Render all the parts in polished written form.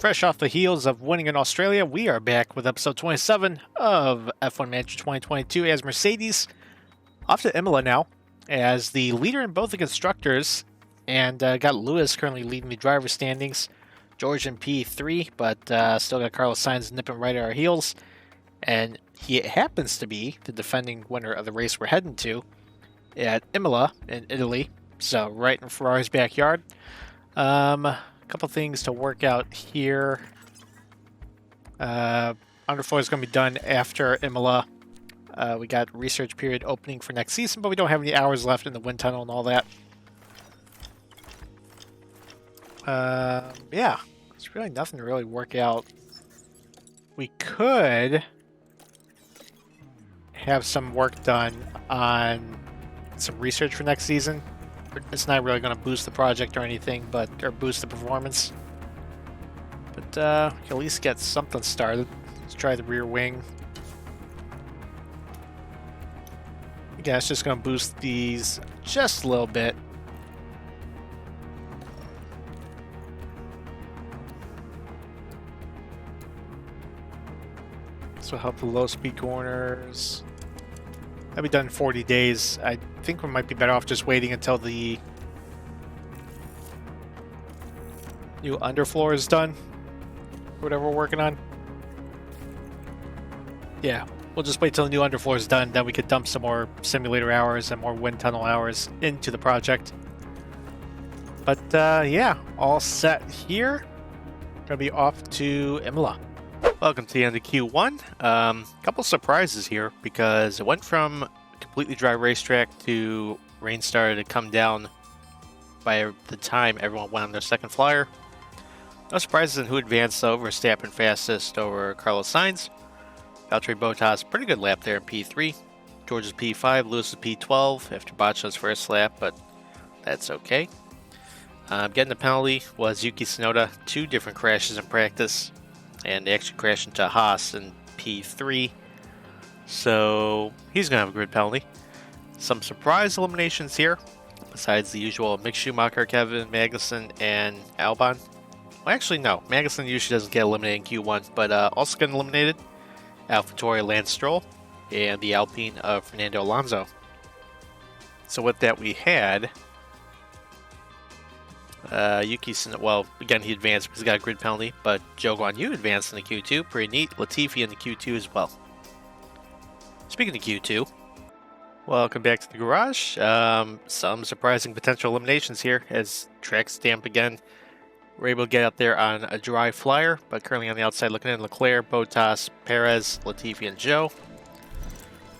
Fresh off the heels of winning in Australia, we are back with episode 27 of F1 Manager 2022 as Mercedes. Off to Imola now as the leader in both the constructors, and got Lewis currently leading the driver standings. George in P3, but still got Carlos Sainz nipping right at our heels. And he happens to be the defending winner of the race we're heading to at Imola in Italy, so right in Ferrari's backyard. Couple things to work out here. Underfloor is going to be done after Imola. We got research period opening for next season, but we don't have any hours left in the wind tunnel and all that. Yeah, there's really nothing to really work out. We could have some work done on some research for next season. It's not really going to boost the project or anything, or boost the performance. But at least get something started. Let's try the rear wing. Again, it's just going to boost these just a little bit. This will help the low speed corners. That'll be done in 40 days. I think we might be better off just waiting until the new underfloor is done. Whatever we're working on. Yeah, we'll just wait till the new underfloor is done, then we could dump some more simulator hours and more wind tunnel hours into the project. But yeah, all set here. Gonna be off to Imola. Welcome to the end of Q1. Couple surprises here because it went from completely dry racetrack to rain started to come down by the time everyone went on their second flyer. No surprises in who advanced though. Verstappen fastest over Carlos Sainz. Valtteri Bottas, pretty good lap there in P3. George is P5, Lewis is P12 after Bottas' first lap, but that's okay. Getting the penalty was Yuki Tsunoda. 2 different crashes in practice. And they actually crashed into Haas in P3. So he's going to have a grid penalty. Some surprise eliminations here. Besides the usual Mick Schumacher, Kevin Magnussen, and Albon. Well, actually, no. Magnussen usually doesn't get eliminated in Q1. But also getting eliminated. AlphaTauri Lance Stroll. And the Alpine of Fernando Alonso. So with that we had... Yuki, well, again, he advanced because he got a grid penalty, but Zhou Guanyu advanced in the Q2. Pretty neat. Latifi in the Q2 as well. Speaking of Q2, welcome back to the garage. Some surprising potential eliminations here as track stamp again. We're able to get out there on a dry flyer, but currently on the outside looking in, Leclerc, Bottas, Perez, Latifi, and Zhou.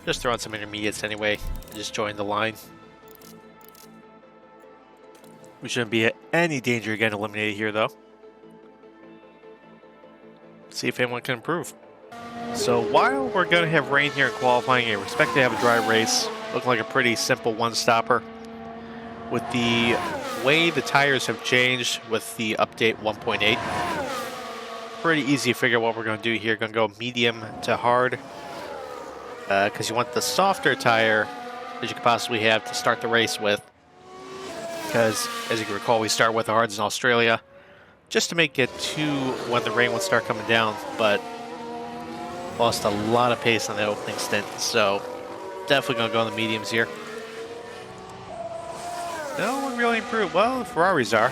Just throwing some intermediates anyway, just join the line. We shouldn't be at any danger of getting eliminated here, though. See if anyone can improve. So while we're going to have rain here in qualifying, I expect to have a dry race. Looking like a pretty simple one-stopper. With the way the tires have changed with the update 1.8, pretty easy to figure out what we're going to do here. Going to go medium to hard. Because you want the softer tire that you could possibly have to start the race with. Because, as you can recall, we start with the hards in Australia just to make it to when the rain would start coming down, but lost a lot of pace on the opening stint, so definitely going to go on the mediums here. No one really improved. Well, the Ferraris are.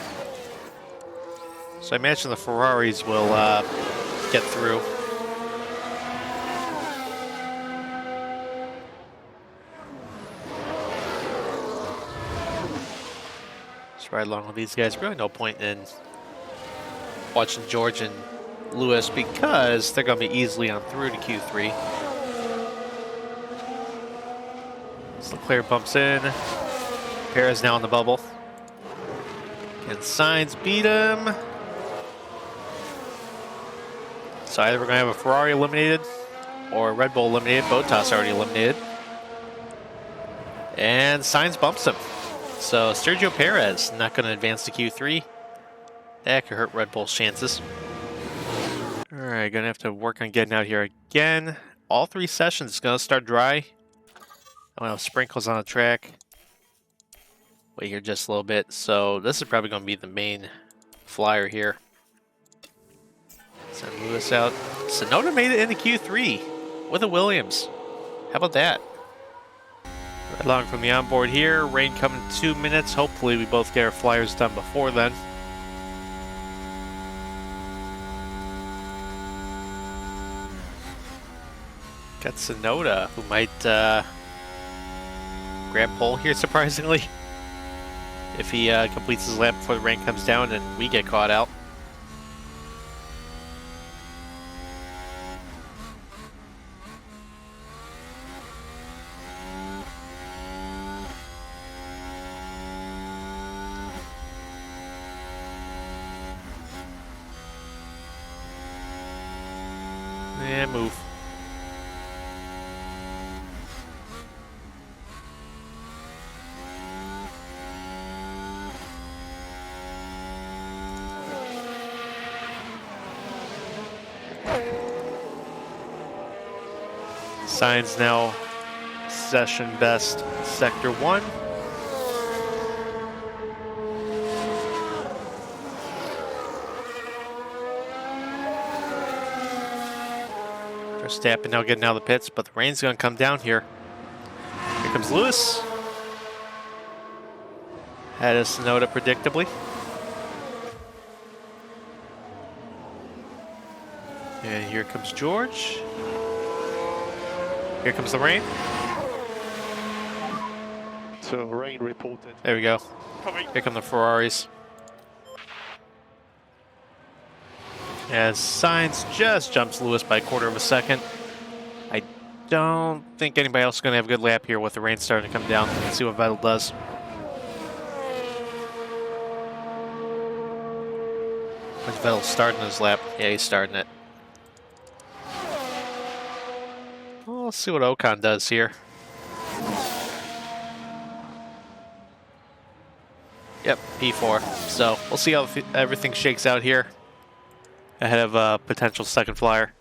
So I imagine the Ferraris will get through. Ride along with these guys. Really no point in watching George and Lewis because they're going to be easily on through to Q3. So Leclerc bumps in. Perez now in the bubble. Can Sainz beat him? So either we're going to have a Ferrari eliminated or a Red Bull eliminated. Bottas already eliminated. And Sainz bumps him. So Sergio Perez not going to advance to Q3. That could hurt Red Bull's chances. Alright, going to have to work on getting out here again. All 3 sessions going to start dry. I want to have sprinkles on the track. Wait here just a little bit. So this is probably going to be the main flyer here. Lewis out. Sonoda made it into Q3 with a Williams. How about that? Right along from the onboard here. Rain coming in 2 minutes. Hopefully we both get our flyers done before then. Got Sonoda, who might grab pole here, surprisingly. If he completes his lap before the rain comes down and we get caught out. And move. Signs now session best sector 1. Verstappen now getting out of the pits, but the rain's going to come down here. Here comes Lewis. Had a Sonoda predictably. And here comes George. Here comes the rain. So rain reported. There we go. Here come the Ferraris. As Sainz just jumps Lewis by a quarter of a second. I don't think anybody else is going to have a good lap here with the rain starting to come down. Let's see what Vettel does. When's Vettel starting his lap? Yeah, he's starting it. Well, let's see what Ocon does here. Yep, P4. So we'll see how everything shakes out here ahead of a potential second flyer.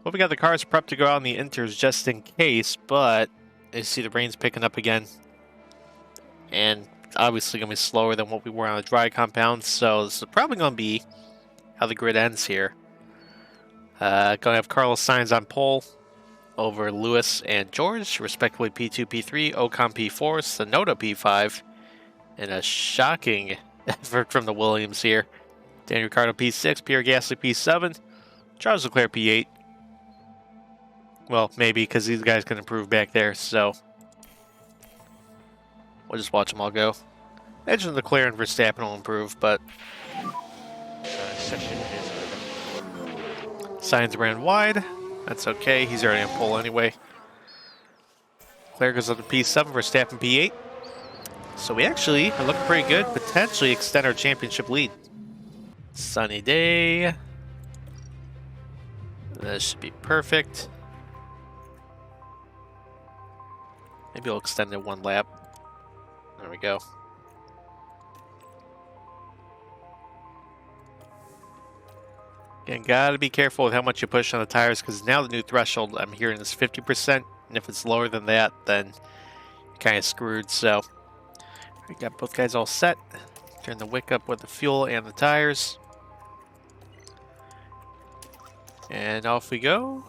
Well, we got the cars prepped to go out in the inters just in case, but you see the rain's picking up again. And it's obviously going to be slower than what we were on the dry compound, so this is probably going to be how the grid ends here. Going to have Carlos Sainz on pole over Lewis and George, respectively P2, P3, Ocon P4, Sonoda P5, and a shocking effort from the Williams here. Daniel Ricciardo P6, Pierre Gasly P7, Charles Leclerc P8. Well, maybe because these guys can improve back there, so we'll just watch them all go. Imagine Leclerc and Verstappen will improve, but Session is over. Sainz ran wide. That's okay. He's already on pole anyway. Leclerc goes up to P7, Verstappen P8. So we actually are looking pretty good. Potentially extend our championship lead. Sunny day. This should be perfect. Maybe we'll extend it one lap. There we go. Again, gotta be careful with how much you push on the tires because now the new threshold I'm hearing is 50%. And if it's lower than that, then you're kind of screwed. So we got both guys all set. Turn the wick up with the fuel and the tires. And off we go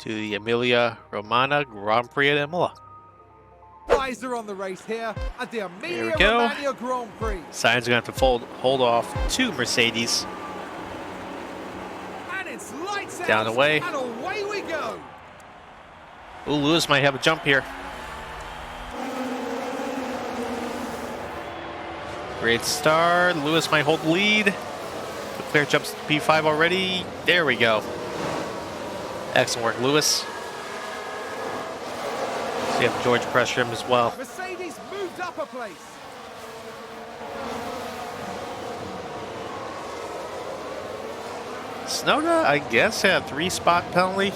to the Emilia Romagna Grand Prix at Imola. Eyes are on the race here at the Here we Emilia go. Romagna Grand Prix. Sainz going to have to hold off to Mercedes. And it's lights out. Down away. And away we go. Ooh, Lewis might have a jump here. Great start. Lewis might hold the lead. Leclerc jumps to P5 already. There we go. Excellent work, Lewis. So you have George pressure him as well. Mercedes moved up a place. Sonoda, I guess, had a 3-spot penalty.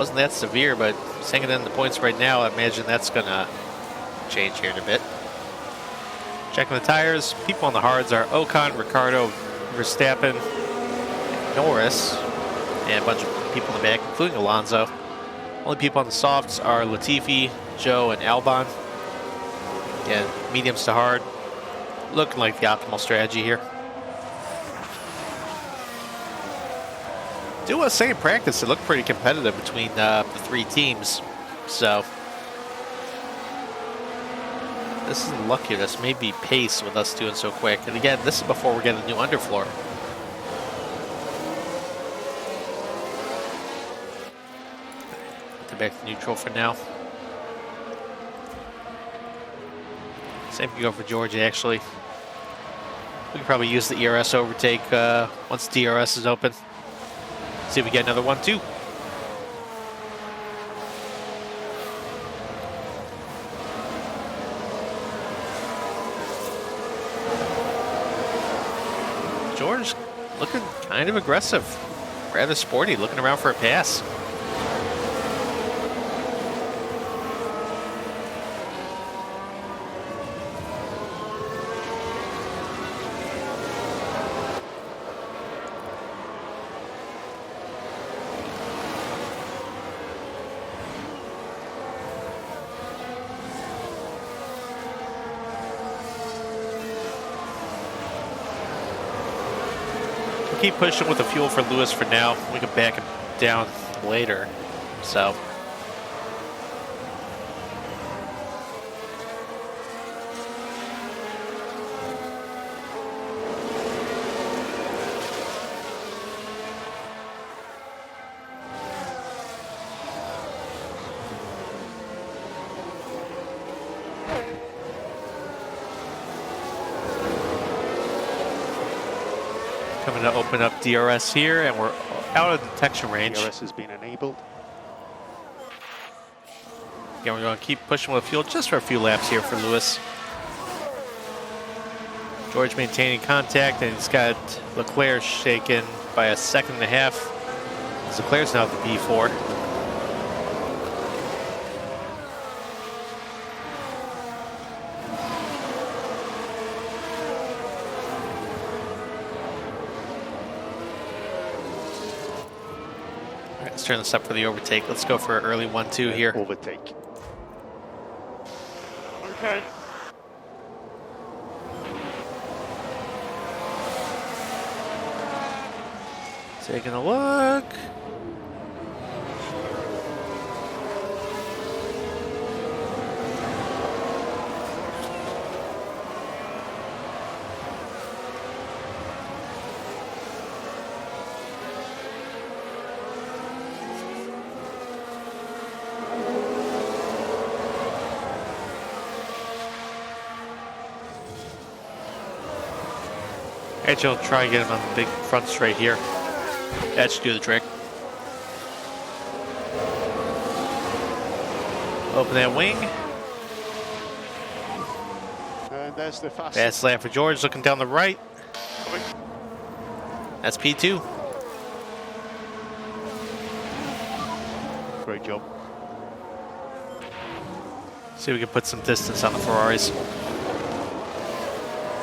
Wasn't that severe, but he's hanging in the points right now. I imagine that's going to change here in a bit. Checking the tires. People on the hards are Ocon, Ricciardo, Verstappen, Norris, and a bunch of people in the back, including Alonso. Only people on the softs are Latifi, Joe, and Albon. Again, mediums to hard. Looking like the optimal strategy here. do want to say in practice, it looked pretty competitive between the three teams. So this is lucky. This may be pace with us doing so quick. And again, this is before we get a new underfloor. Put it back to neutral for now. Same can go for Georgia, actually. We can probably use the ERS overtake once DRS is open. See if we get another one, too. George looking kind of aggressive. Rather sporty, looking around for a pass. Keep pushing with the fuel for Lewis for now. We can back him down later. So coming to open up DRS here, and we're out of detection range. DRS has been enabled. Again, we're going to keep pushing with fuel just for a few laps here for Lewis. George maintaining contact, and he's got Leclerc shaken by a second and a half. Leclerc's now at the P4. Let's turn this up for the overtake. Let's go for an early 1-2 here. Overtake. Okay. Taking a look. Actually, I'll try and get him on the big front straight here. That should do the trick. Open that wing. And there's the Fast lap for George, looking down the right. That's P2. Great job. See if we can put some distance on the Ferraris.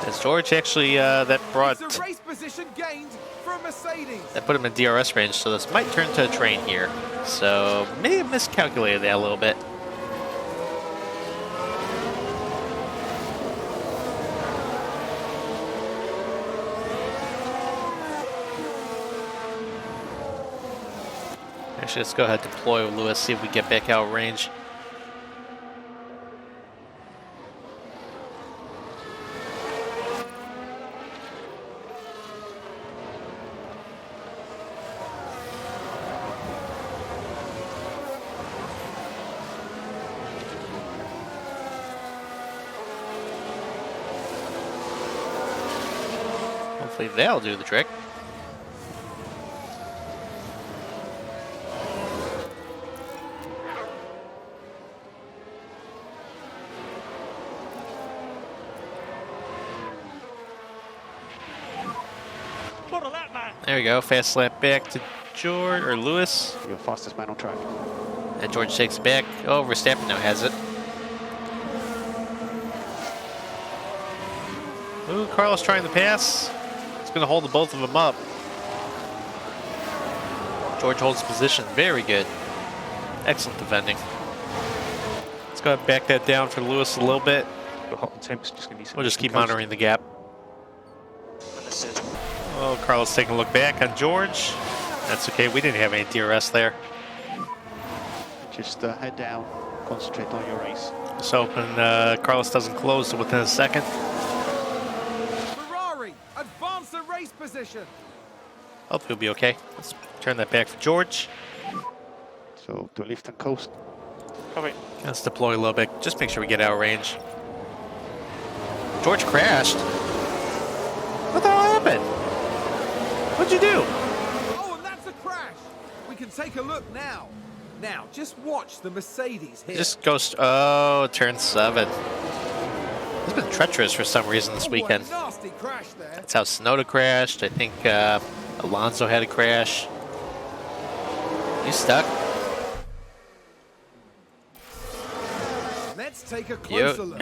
As George actually, that brought... It's a race position gained from Mercedes. That put him in DRS range, so this might turn to a train here. So, may have miscalculated that a little bit. Actually, let's go ahead and deploy with Lewis, see if we get back out of range. Hopefully that'll do the trick. There we go. Fast lap back to George or Lewis. Your fastest man on track. And George takes it back. Oh, Verstappen now has it. Ooh, Carlos trying to pass. It's going to hold the both of them up. George holds position. Very good. Excellent defending. Let's go ahead and back that down for Lewis a little bit. We'll just keep monitoring the gap. Oh, Carlos taking a look back on George. That's okay. We didn't have any DRS there. Just head down, concentrate on your race. Just hoping Carlos doesn't close within a second. Ferrari, advance the race position. Hopefully we'll be okay. Let's turn that back for George. So to lift and coast. Let's deploy a little bit. Just make sure we get out of range. George crashed. What the hell happened? What'd you do? Oh, and that's a crash. We can take a look now. Now, just watch the Mercedes here. Just goes. Oh, turn 7. It's been treacherous for some reason this weekend. A nasty crash there. That's how Sonoda crashed. I think Alonso had a crash. You stuck? Let's take a closer look.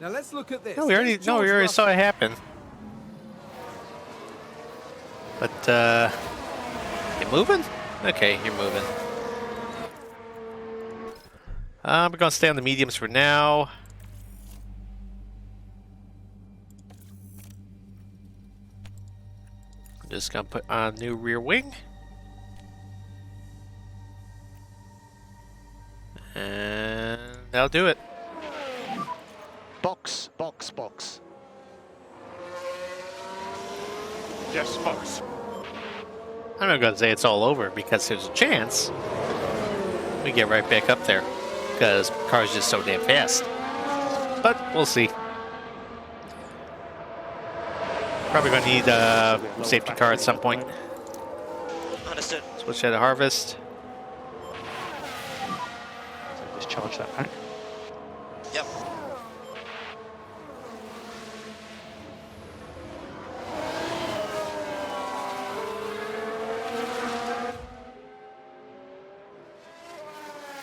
Now let's look at this. No, we already saw it happen. But you moving? Okay, you're moving. We're gonna stay on the mediums for now. I'm just gonna put on new rear wing. And that'll do it. Box, box, box. Yes, box. I'm not gonna say it's all over because there's a chance we get right back up there because the car's just so damn fast. But we'll see. Probably gonna need a safety car at some point. Understood. Switch out of harvest. So discharge that pack. Yep.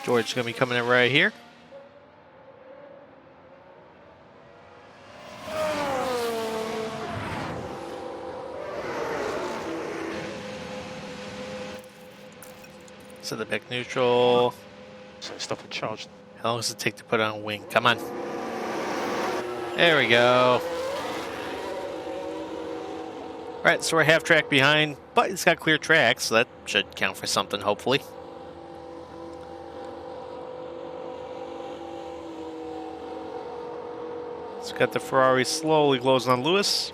George is gonna be coming in right here. Set the back neutral. So stop and charge. How long does it take to put on wing? Come on. There we go. Alright, so we're half track behind, but it's got clear tracks, so that should count for something, hopefully. It's got the Ferrari slowly closing on Lewis.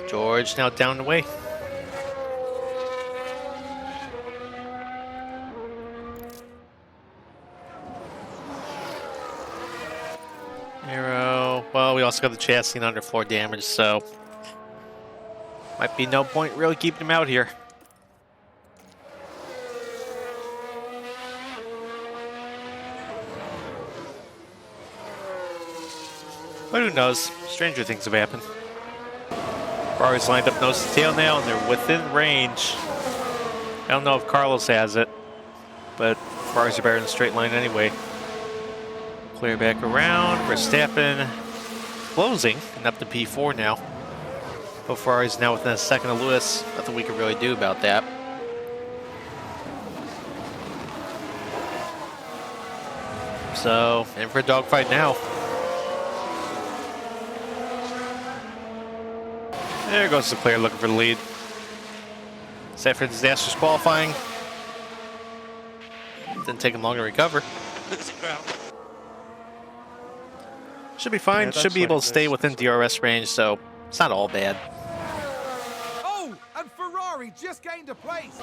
George now down the way. Arrow. Well, we also got the chassis and underfloor damage, so might be no point really keeping him out here. But who knows? Stranger things have happened. Ferrari's lined up nose to tail now, and they're within range. I don't know if Carlos has it, but Ferraris are better in a straight line anyway. Clear back around. Verstappen closing and up to P4 now. But Ferrari's now within a second of Lewis. Nothing we can really do about that. So, in for a dogfight now. There goes Leclerc looking for the lead. Set for disastrous qualifying. Didn't take him long to recover. Losing ground. Should be fine. Yeah, Should be able to stay within DRS range, so it's not all bad. Oh, and Ferrari just gained a place.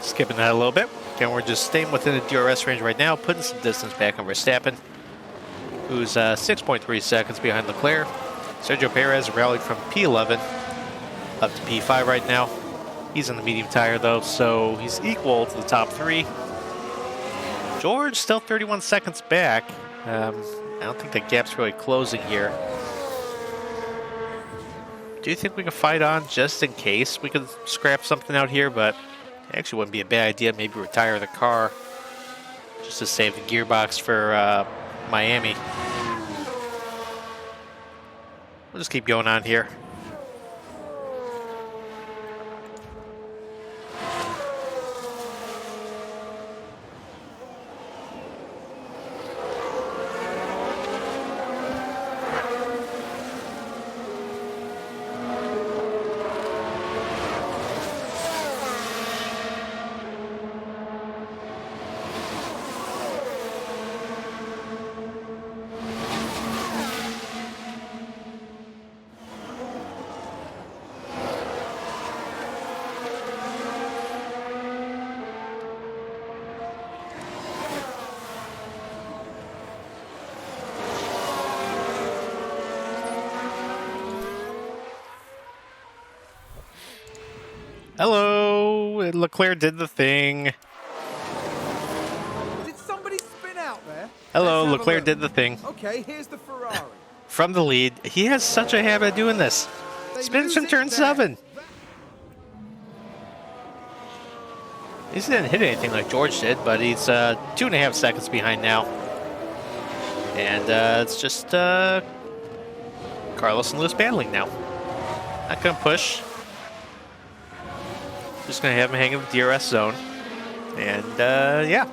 Skipping that a little bit. Again, we're just staying within the DRS range right now, putting some distance back on Verstappen, who's 6.3 seconds behind Leclerc. Sergio Perez rallied from P11 up to P5 right now. He's on the medium tire though, so he's equal to the top 3. George still 31 seconds back. I don't think the gap's really closing here. Do you think we can fight on just in case we could scrap something out here? But it actually wouldn't be a bad idea. Maybe retire the car just to save the gearbox for Miami. We'll just keep going on here. Hello, Leclerc did the thing. Did somebody spin out there? Hello, Let's have a Leclerc look. did the thing. Okay, here's the Ferrari. From the lead, he has such a habit of doing this. They Spins lose from it turn there. 7. He didn't hit anything like George did, but he's 2.5 seconds behind now. And it's just Carlos and Lewis battling now. Not going to push. Just going to have him hang in the DRS zone. And yeah.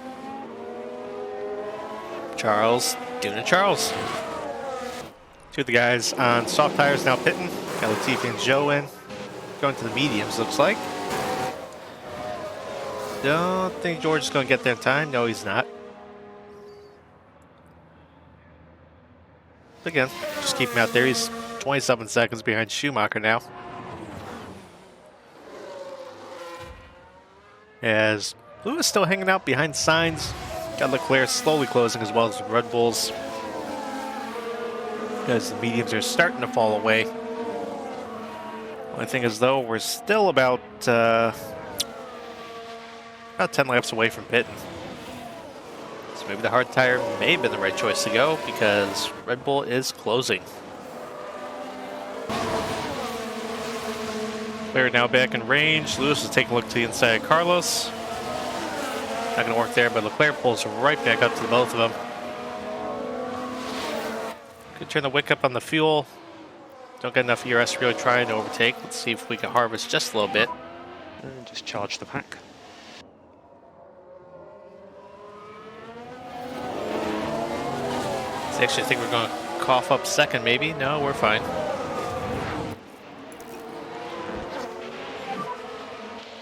Charles doing it, Charles. Two of the guys on soft tires now pitting. Got Latifi and Joe in. Going to the mediums, looks like. Don't think George is going to get there in time. No, he's not. Again, just keep him out there. He's 27 seconds behind Schumacher now. As Lewis still hanging out behind signs. Got Leclerc slowly closing as well as the Red Bulls. Because the mediums are starting to fall away. Only thing is though, we're still about 10 laps away from pitting. So maybe the hard tire may have been the right choice to go because Red Bull is closing. Leclerc now back in range. Lewis is taking a look to the inside of Carlos. Not going to work there, but Leclerc pulls right back up to the both of them. Could turn the wick up on the fuel. Don't get enough ERS to really try and overtake. Let's see if we can harvest just a little bit. And just charge the pack. I actually think we're going to cough up second, maybe. No, we're fine.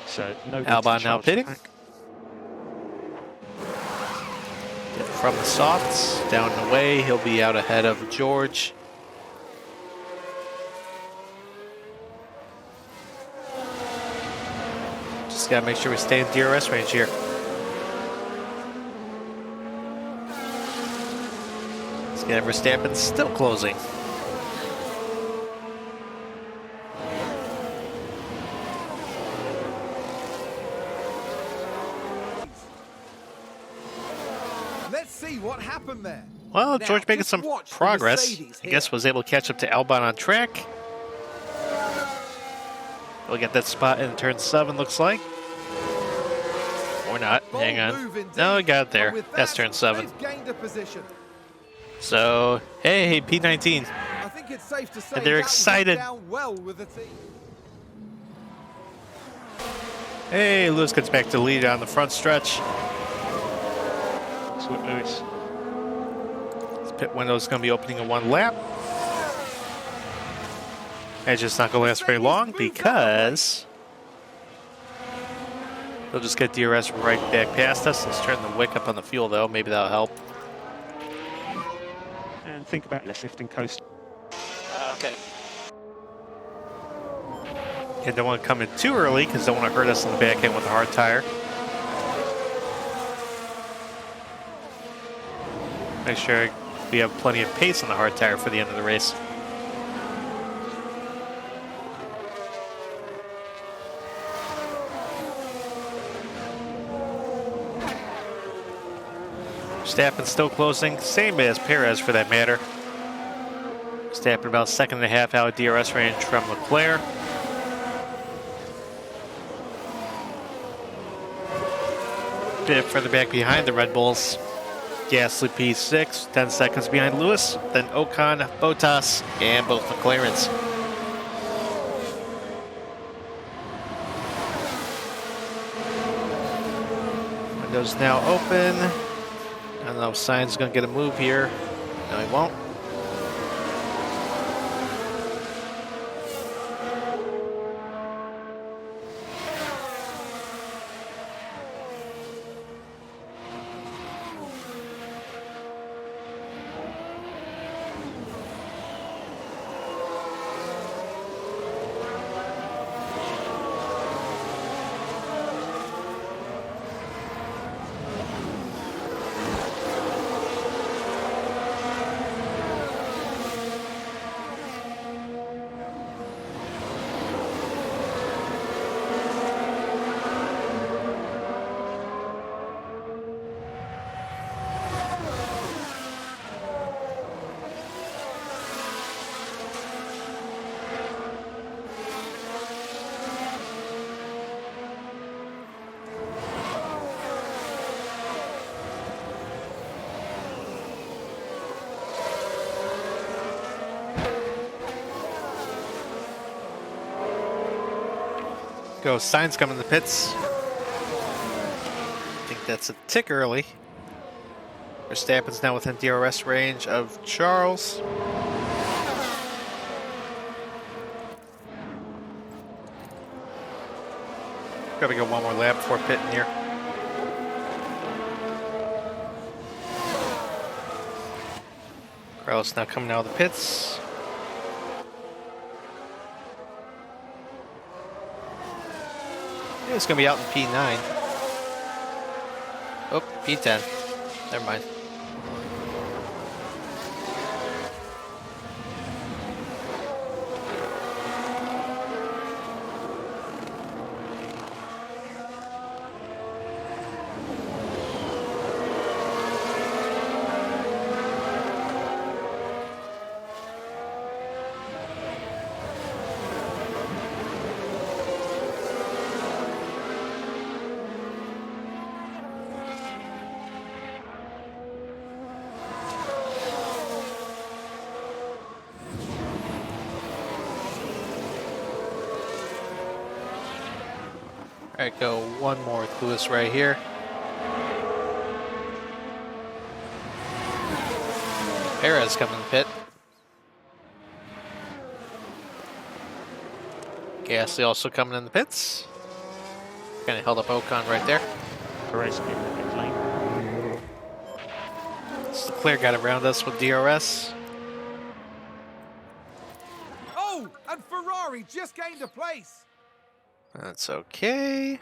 So no. Albon now pitting. From the softs, down and away. He'll be out ahead of George. Just got to make sure we stay in DRS range here. Yeah, Verstappen still closing. Let's see what happened there. Well, Now, George making just some watch the progress. Mercedes I here. guess was able to catch up to Albon on track. We'll get that spot in turn 7, looks like. Or not. Bold Hang on. move indeed. No, we got it there. And with That's that, turn 7. they've gained a position. So, hey, P19. I think it's safe to say And they're that went excited. down well with the team. Hey, Lewis gets back to the lead on the front stretch. Sweet Lewis. This pit window is going to be opening in 1 lap. It's just not going to last very long because they'll just get DRS right back past us. Let's turn the wick up on the fuel, though. Maybe that'll help. And think about left lifting coast. Okay. And don't want to come in too early because don't want to hurt us in the back end with a hard tire. Make sure we have plenty of pace on the hard tire for the end of the race. Verstappen still closing, same as Perez for that matter. Verstappen about 1.5 out of DRS range from Leclerc. Bit further back behind the Red Bulls. Gasly P6, 10 seconds behind Lewis. Then Ocon, Bottas, and both McLarens. Windows now open. I don't know if Sainz going to get a move here. No, he won't. Go, signs coming in the pits. I think that's a tick early. Verstappen's now within DRS range of Charles. Probably go one more lap before pitting here. Carlos now coming out of the pits. Yeah, it's going to be out in P9. Oh, P10. Never mind. Alright, go one more with Lewis right here. Perez coming in the pit. Gasly also coming in the pits. Kind of held up Ocon right there. Perez in the pit lane. So Leclerc got around us with DRS. Oh, and Ferrari just gained a place. That's okay.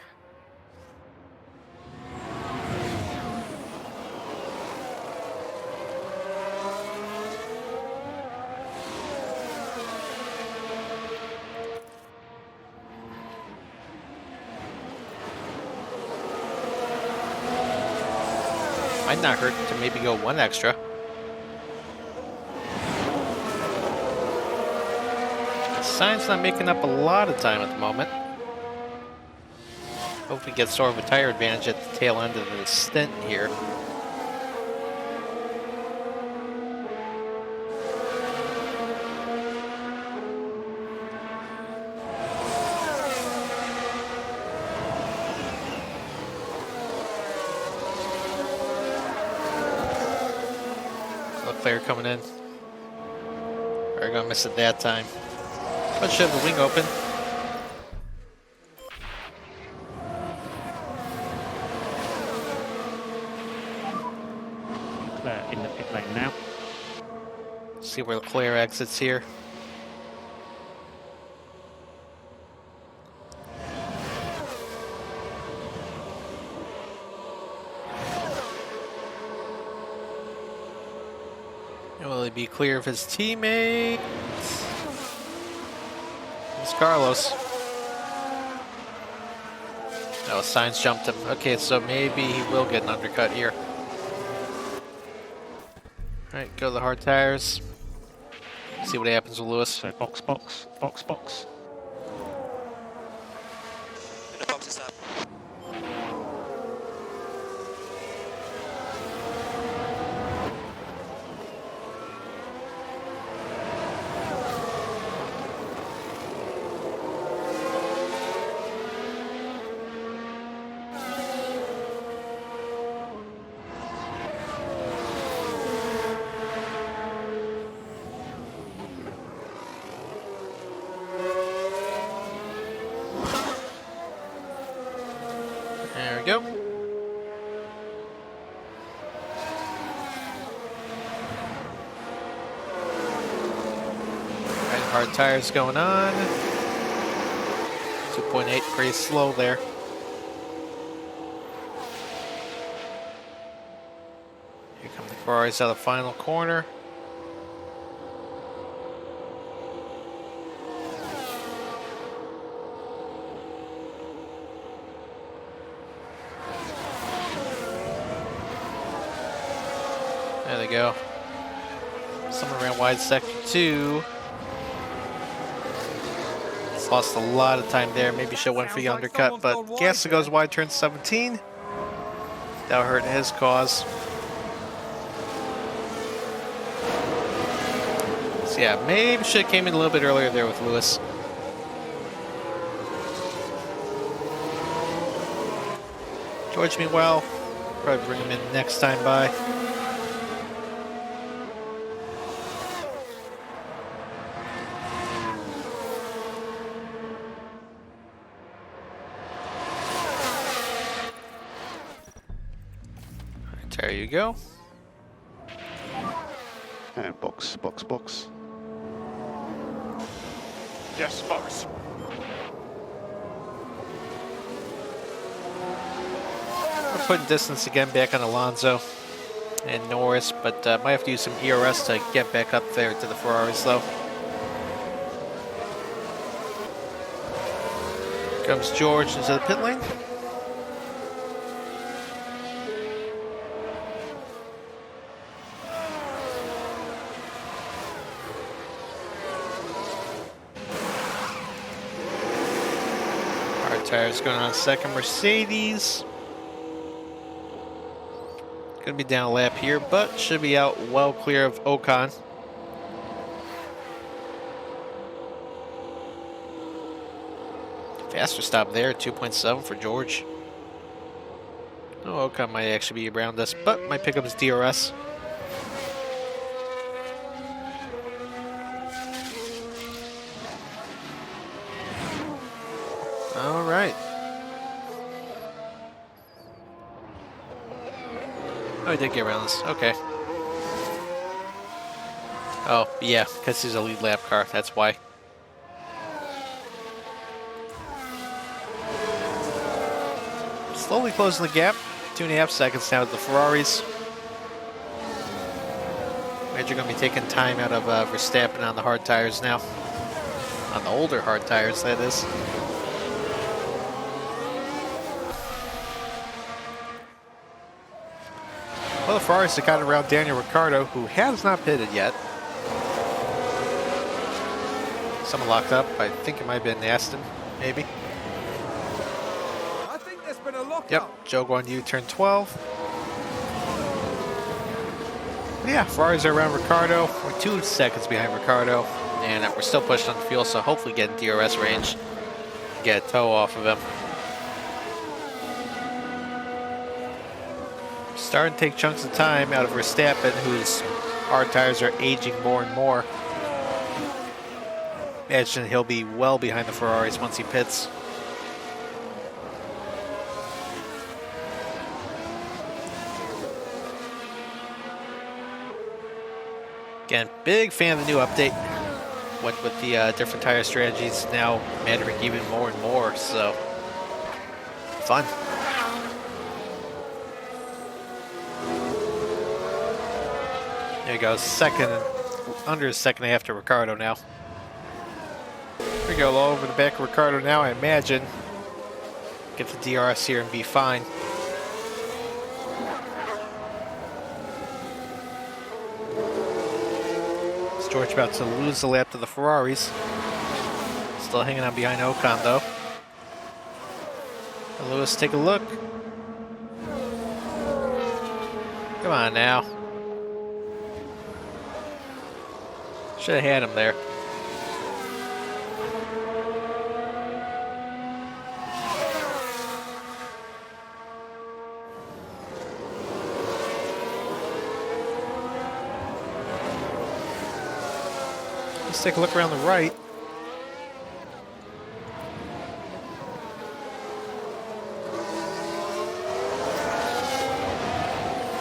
Might not hurt to maybe go one extra. Sainz not making up a lot of time at the moment. Hope we get sort of a tire advantage at the tail end of the stint here. Leclerc coming in. We're gonna miss it that time. But should have the wing open. In the pit lane now. See where Leclerc exits here. And will he be clear of his teammate? It's Carlos. No, Sainz jumped him. Okay, so maybe he will get an undercut here. Alright, go to the hard tires. See what happens with Lewis. So box, box, box, box. In the boxes up. There we go. Alright, hard tires going on. 2.8, pretty slow there. Here come the Ferraris out of the final corner. There they go. Someone ran wide sector 2. It's lost a lot of time there. Maybe should have went for the undercut, but Gasly goes wide turn 17. That hurt his cause. So yeah, maybe should have came in a little bit earlier there with Lewis. George, meanwhile, probably bring him in next time by. There you go. And box, box, box. Yes, box. We're putting distance again back on Alonso and Norris, but might have to use some ERS to get back up there to the Ferraris, though. Comes George into the pit lane. Hard tires going on second. Mercedes. Gonna be down a lap here, but should be out well clear of Ocon. Faster stop there, 2.7 for George. Oh, Ocon might actually be around us, but might pick up his DRS. All right. Oh, he did get around this. Okay. Oh, yeah, because he's a lead lap car. That's why. Slowly closing the gap. 2.5 seconds now with the Ferraris. Imagine you're going to be taking time out of Verstappen on the hard tires now. On the older hard tires, that is. Well, the Ferraris have got around Daniel Ricciardo, who has not pitted yet. Someone locked up. I think it might have been Aston, maybe. I think there's been a lockup. Yep, Joe Guan Yu turned 12. But yeah, Ferraris are around Ricciardo. We're 2 seconds behind Ricciardo. And we're still pushing on the fuel, so hopefully getting DRS range. Get a toe off of him. Starting to take chunks of time out of Verstappen, whose hard tires are aging more and more. Imagine he'll be well behind the Ferraris once he pits. Again, big fan of the new update. Went with the different tire strategies now mattering even more and more, so fun. There you go, second, under a second after Ricciardo now. Here we go, all over the back of Ricciardo now, I imagine. Get the DRS here and be fine. Is George about to lose the lap to the Ferraris? Still hanging on behind Ocon though. And Lewis, take a look. Come on now. Should have had him there. Let's take a look around the right.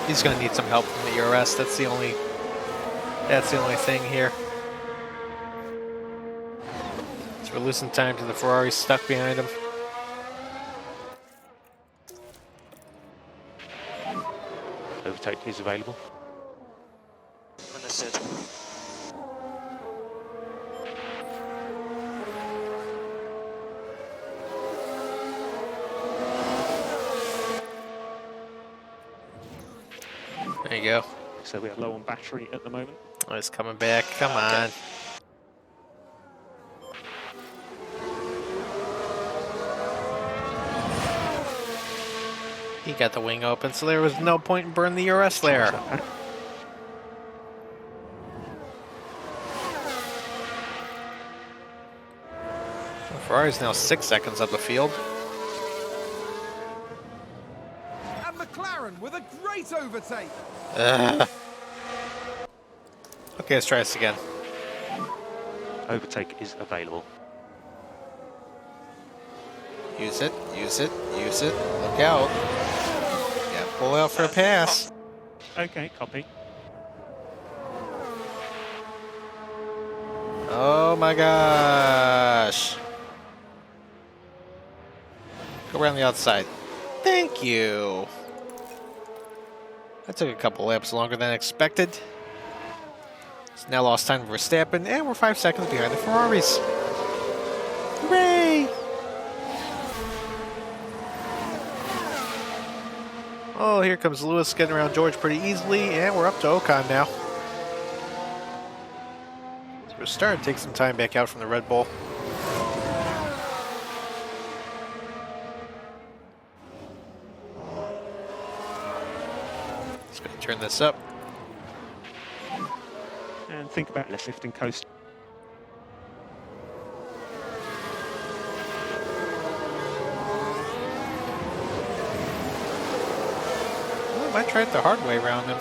He's going to need some help from the ERS. That's the only thing here. So we're losing time to the Ferrari stuck behind him. Overtake is available. Understood. There you go. So we are low on battery at the moment. Oh, he's coming back. Come on. He got the wing open, so there was no point in burning the ERS there. Ferrari's now 6 seconds up the field. McLaren with a great overtake. Okay, let's try this again. Overtake is available. Use it, use it, use it. Look out. Yeah, pull out for a pass. Okay, copy. Oh my gosh. Go around the outside. Thank you. That took a couple laps longer than expected. It's now lost time for Verstappen, and we're 5 seconds behind the Ferraris. Hooray! Oh, here comes Lewis getting around George pretty easily, and we're up to Ocon now. So we're starting to take some time back out from the Red Bull. Just going to turn this up. And think about less lifting coast. I might try it the hard way around him.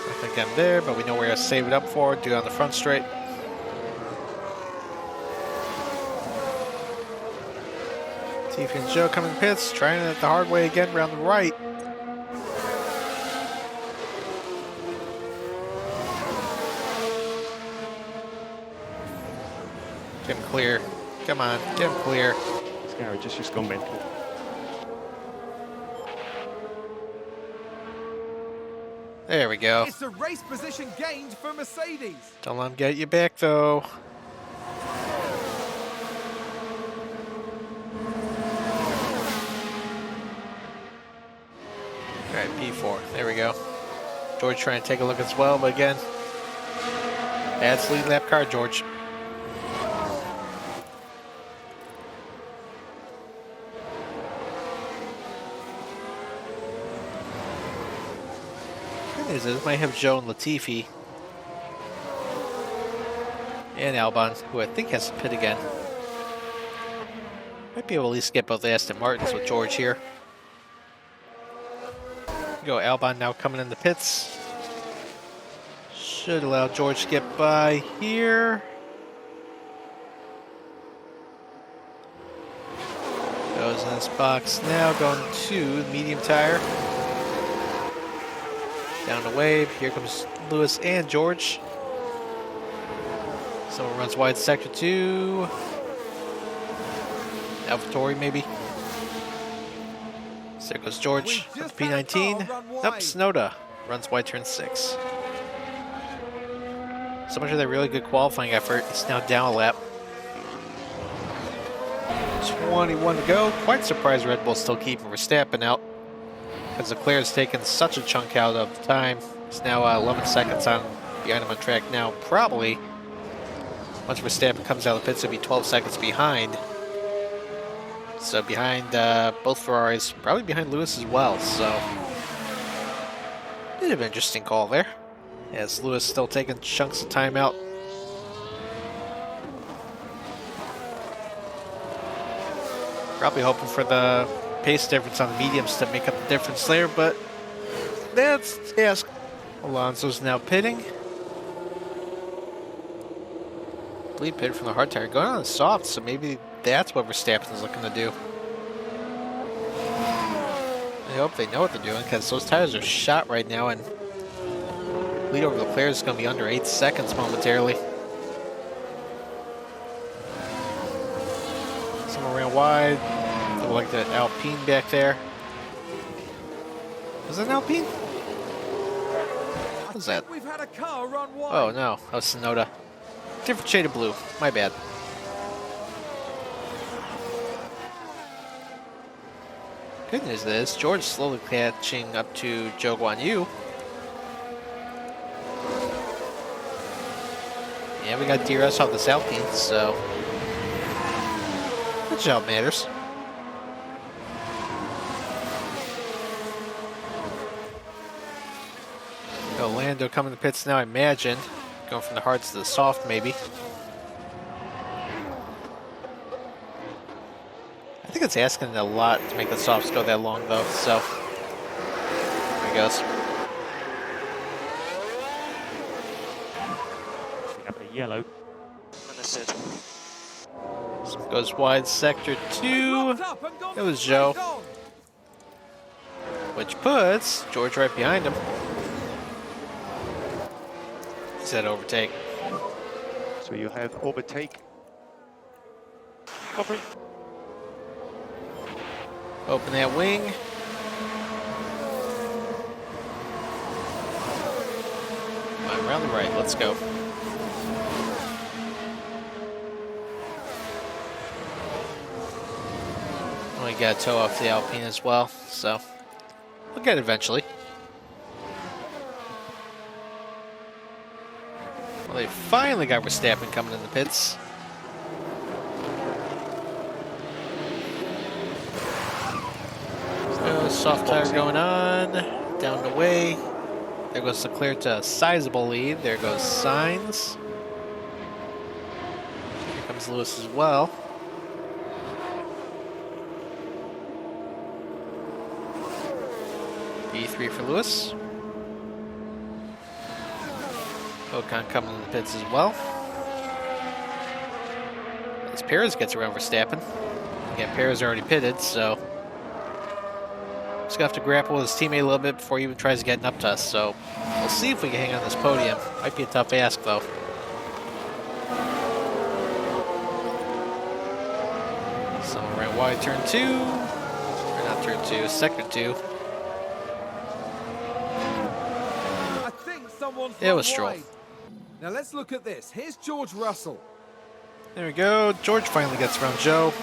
I think I'm there, but we know where to save it up for. Do it on the front straight. Tiffy and Joe coming to pits, trying it the hard way again around the right. Get him clear. Come on, get him clear. This garage has just gone mental. There we go. It's a race position gained for Mercedes. Don't let him get you back though. Alright, P4. There we go. George trying to take a look as well, but again, that's lead lap car, George. Good news is, might have Joe and Latifi and Albon, who I think has to pit again. Might be able to at least get both Aston Martins with George here. Go Albon now coming in the pits. Should allow George to get by here. Goes in this box now, going to the medium tire. Down the wave. Here comes Lewis and George. Someone runs wide sector 2. AlphaTauri maybe. So there goes George with the P19. Nope, Tsunoda runs wide turn 6. So much of that really good qualifying effort. It's now down a lap. 21 to go. Quite surprised Red Bull's still keeping Verstappen out, because Leclerc's taken such a chunk out of time. It's now 11 seconds behind him on track now. Probably, once Verstappen comes out of the pits, it'll be 12 seconds behind. So behind both Ferraris, probably behind Lewis as well. So, bit of an interesting call there, as Lewis still taking chunks of time out. Probably hoping for the pace difference on the mediums to make up the difference there, but that's task. Alonso's now pitting. Bleed pit from the hard tire, going on the soft, so maybe that's what Verstappen's looking to do. I hope they know what they're doing, because those tires are shot right now, and lead over the Leclerc is going to be under 8 seconds momentarily. Someone ran wide. Look like the Alpine back there. Was that an Alpine? What was that? We've had a car run wide. Oh no, that was Tsunoda. Different shade of blue. My bad. Good news is George slowly catching up to Zhou Guanyu. Yeah, we got DRS off this Alpine, so good job, matters. Go Lando coming to the pits now, I imagine. Going from the hards to the soft, maybe. think it's asking a lot to make the softs go that long, though, so there he goes. We have a yellow. Understood. Goes wide sector 2, it was Joe, which puts George right behind him. He said overtake. So you have overtake. Copy. Open that wing. Come on, around the right, let's go. We got to tow off the Alpine as well, so we'll get it eventually. Well, they finally got Verstappen coming in the pits. So, soft tire going on, down the way. There goes Leclerc to a sizable lead. There goes Sainz. Here comes Lewis as well. P3 for Lewis. Ocon coming in the pits as well. As Perez gets around Verstappen. Again, Perez already pitted, so just gonna have to grapple with his teammate a little bit before he even tries getting up to us. So we'll see if we can hang on this podium. Might be a tough ask, though. Someone ran wide turn 2. Or not turn 2, sector 2. It was Stroll. Now let's look at this. Here's George Russell. There we go. George finally gets around Joe.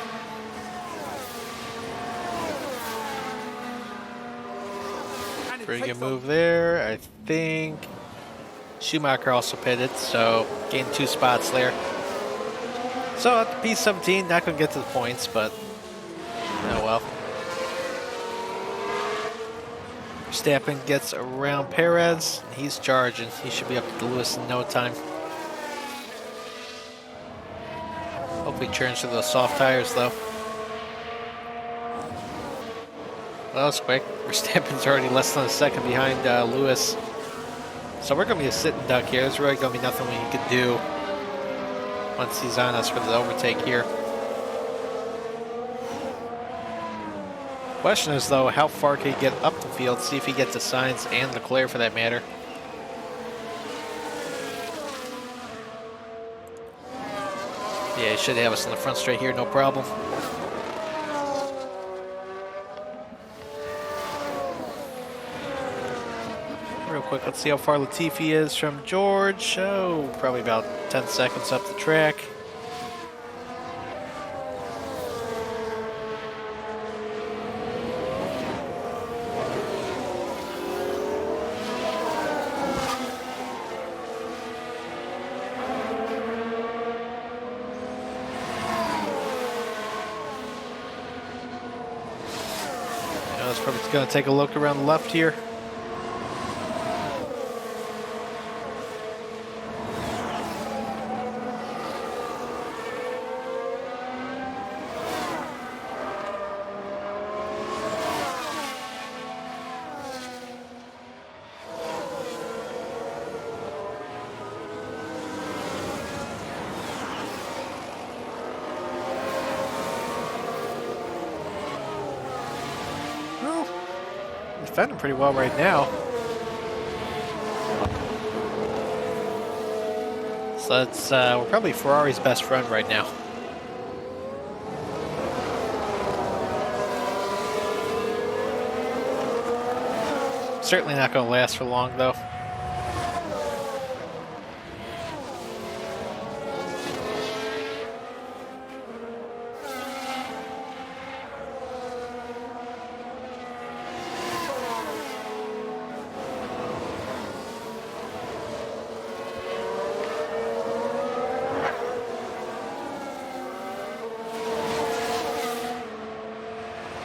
Pretty good move there. I think Schumacher also pitted, so gained 2 spots there. So at the P17, not going to get to the points, but oh well. Verstappen gets around Perez. He's charging. He should be up to Lewis in no time. Hopefully churns through those soft tires, though. Well, that was quick. Verstappen's already less than a second behind Lewis. So we're going to be a sitting duck here. There's really going to be nothing we can do once he's on us for the overtake here. Question is, though, how far can he get up the field? See if he gets to Sainz and Leclerc for that matter. Yeah, he should have us in the front straight here, no problem. Real quick, let's see how far Latifi is from George. Oh, probably about 10 seconds up the track. Probably going to take a look around the left here. Defending pretty well right now. So that's we're probably Ferrari's best run right now. Certainly not going to last for long, though.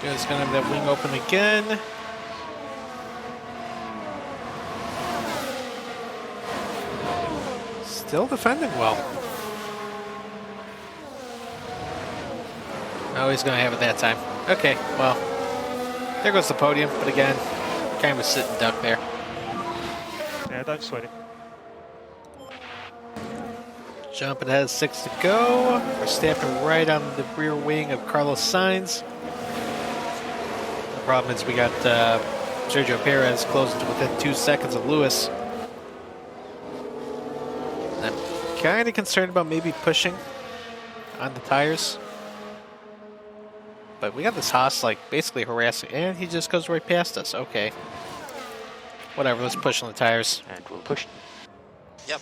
It's going to have that wing open again. Still defending well. Oh, he's going to have it that time. Okay, well, there goes the podium. But again, kind of a sitting duck there. Yeah, don't sweat it. Jumping ahead, 6 to go. We're stamping right on the rear wing of Carlos Sainz. The problem is we got Sergio Perez closing to within 2 seconds of Lewis. I'm kind of concerned about maybe pushing on the tires. But we got this Haas like basically harassing, and he just goes right past us. Okay. Whatever, let's push on the tires. And we'll push. Yep.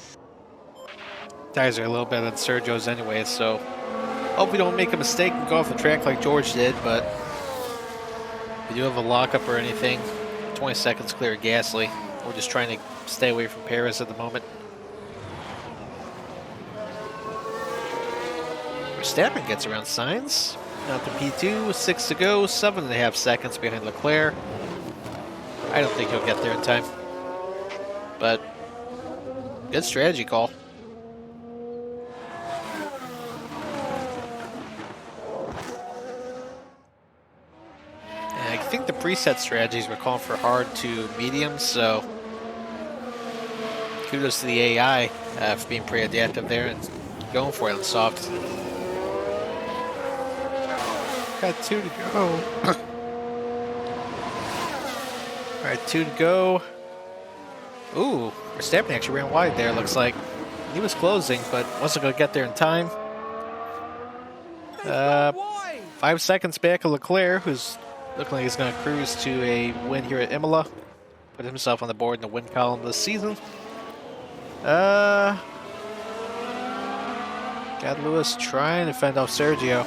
Tires are a little better than Sergio's anyway, so hope we don't make a mistake and go off the track like George did, but if we do have a lockup or anything, 20 seconds clear of Gasly. We're just trying to stay away from Perez at the moment. Verstappen gets around Sainz. Out to P2, 6 to go, 7.5 seconds behind Leclerc. I don't think he'll get there in time, but good strategy call. I think the preset strategies were calling for hard to medium, so kudos to the AI for being pretty adaptive there and going for it on soft. Got 2 to go. Alright, 2 to go. Ooh, Verstappen actually ran wide there, looks like. He was closing, but wasn't going to get there in time. 5 seconds back of Leclerc, who's looking like he's going to cruise to a win here at Imola. Put himself on the board in the win column this season. Got Lewis trying to fend off Sergio.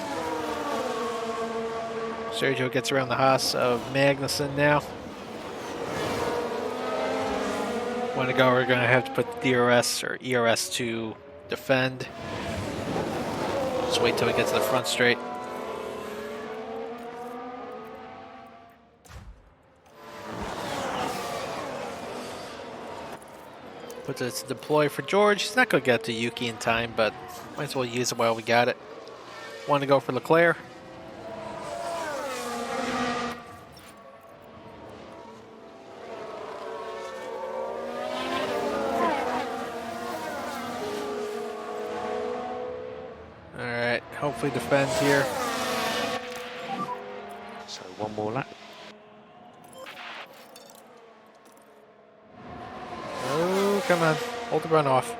Sergio gets around the Haas of Magnussen now. 1 to go, we're going to have to put DRS or ERS to defend. Just wait till we get to the front straight. Put this to deploy for George. He's not going to get to Yuki in time, but might as well use it while we got it. 1 to go for Leclerc. Alright, hopefully defend here. So 1 more lap. Oh, come on. Hold the run off.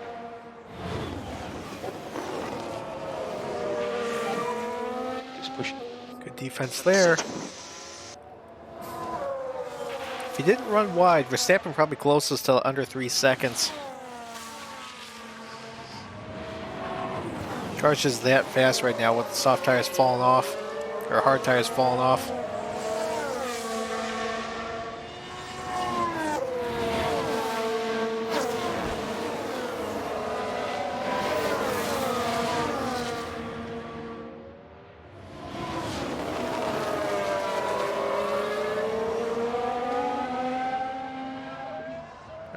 Just push. Good defense there. If he didn't run wide, Verstappen probably closest to under 3 seconds. Car's just that fast right now with the soft tires falling off, or hard tires falling off.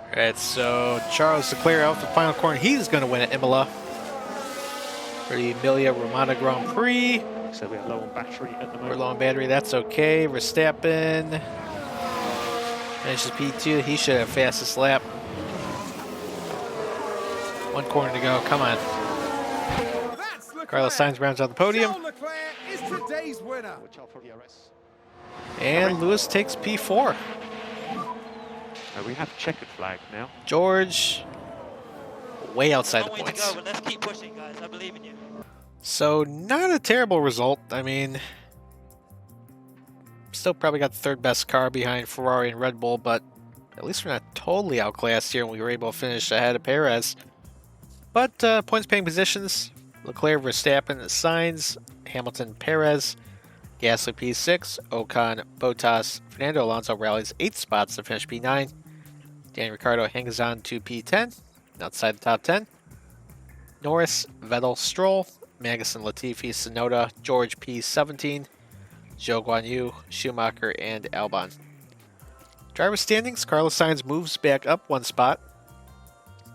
Alright, so Charles Leclerc out the final corner. He's going to win at Imola for the Emilia Romagna Grand Prix. So we are low on battery at the moment. We're low on battery, that's okay. Verstappen finishes P2. He should have fastest lap. 1 corner to go, come on. That's Leclerc. Carlos Sainz rounds out the podium. Charles Leclerc is today's winner. Watch out for DRS. And Lewis takes P4. We have checkered flag now. George, way outside the Long way to points. go, but let's keep pushing, guys. I believe in you. So, not a terrible result. I mean, still probably got the 3rd best car behind Ferrari and Red Bull, but at least we're not totally outclassed here and we were able to finish ahead of Perez. But points paying positions, Leclerc, Verstappen, Sainz, Hamilton, Perez, Gasly P6, Ocon, Bottas, Fernando Alonso rallies 8 spots to finish P9. Daniel Ricciardo hangs on to P10, outside the top 10. Norris, Vettel, Stroll, Magnussen, Latifi, Tsunoda, George P17, Zhou Guanyu, Schumacher, and Albon. Driver standings, Carlos Sainz moves back up 1 spot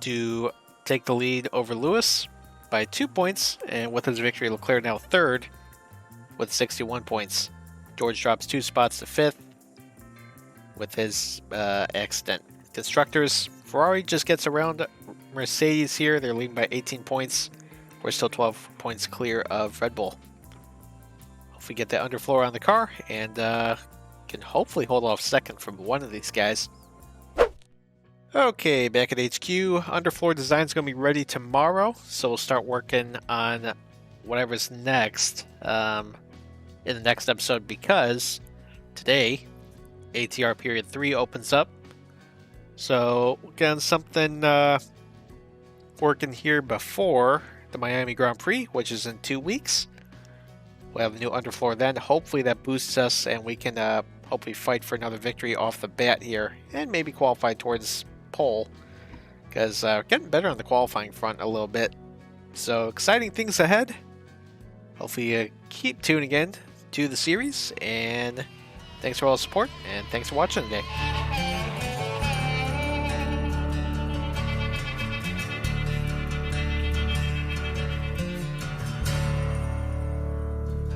to take the lead over Lewis by 2 points, and with his victory, Leclerc now 3rd with 61 points. George drops 2 spots to 5th with his accident. Constructors, Ferrari just gets around Mercedes here. They're leading by 18 points. We're still 12 points clear of Red Bull. If we get the underfloor on the car and can hopefully hold off second from one of these guys. Okay, back at HQ. Underfloor design is going to be ready tomorrow, so we'll start working on whatever's next in the next episode, because today ATR Period 3 opens up. So we'll get on something working here before the Miami Grand Prix, which is in 2 weeks. We'll have a new underfloor then. Hopefully that boosts us and we can hopefully fight for another victory off the bat here and maybe qualify towards pole, because getting better on the qualifying front a little bit. So exciting things ahead. Hopefully keep tuning in to the series, and thanks for all the support and thanks for watching today.